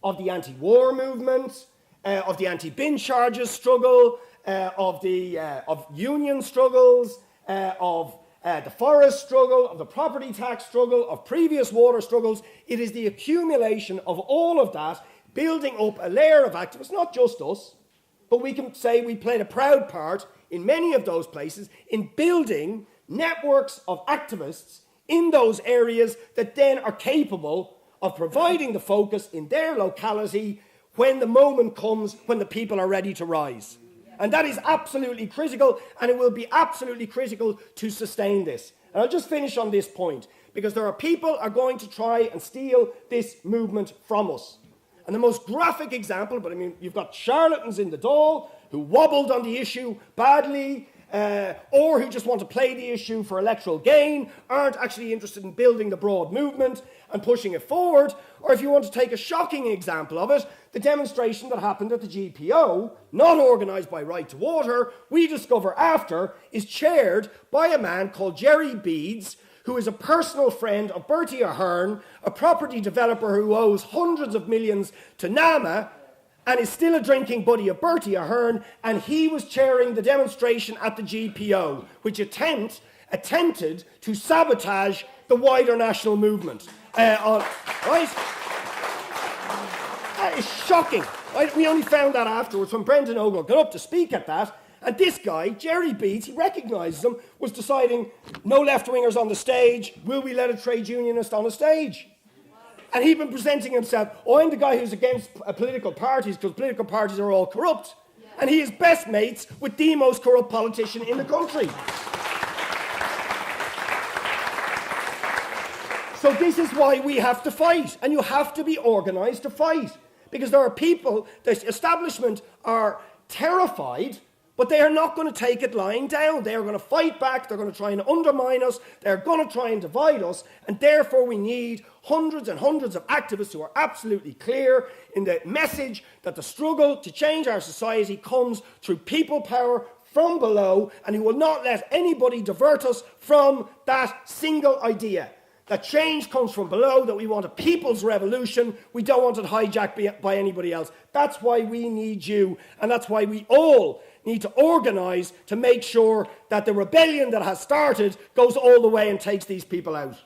of the anti-war movement, of the anti-bin charges struggle, of union struggles, of the forest struggle, of the property tax struggle, of previous water struggles. It is the accumulation of all of that, building up a layer of activists, not just us, but we can say we played a proud part in many of those places in building networks of activists in those areas that then are capable of providing the focus in their locality when the moment comes when the people are ready to rise. And that is absolutely critical, and it will be absolutely critical to sustain this. And I'll just finish on this point, because there are people who are going to try and steal this movement from us. And the most graphic example, but I mean, you've got charlatans in the Dáil who wobbled on the issue badly, or who just want to play the issue for electoral gain, aren't actually interested in building the broad movement and pushing it forward. Or if you want to take a shocking example of it, the demonstration that happened at the GPO, not organised by Right to Water, we discover after, is chaired by a man called Jerry Beads, who is a personal friend of Bertie Ahern, a property developer who owes hundreds of millions to NAMA, and is still a drinking buddy of Bertie Ahern, and he was chairing the demonstration at the GPO, which attempted to sabotage the wider national movement. Right? That is shocking. Right? We only found that afterwards when Brendan Ogle got up to speak at that, and this guy, Jerry Beads, he recognises him, was deciding no left-wingers on the stage, will we let a trade unionist on the stage? And he'd been presenting himself, I'm the guy who's against political parties because political parties are all corrupt. And he is best mates with the most corrupt politician in the country. So this is why we have to fight, and you have to be organised to fight. Because there are people, the establishment are terrified, but they are not going to take it lying down. They are going to fight back, they're going to try and undermine us, they're going to try and divide us, and therefore we need hundreds and hundreds of activists who are absolutely clear in the message that the struggle to change our society comes through people power from below, and who will not let anybody divert us from that single idea. That change comes from below, that we want a people's revolution, we don't want it hijacked by anybody else. That's why we need you, and that's why we all need to organise to make sure that the rebellion that has started goes all the way and takes these people out.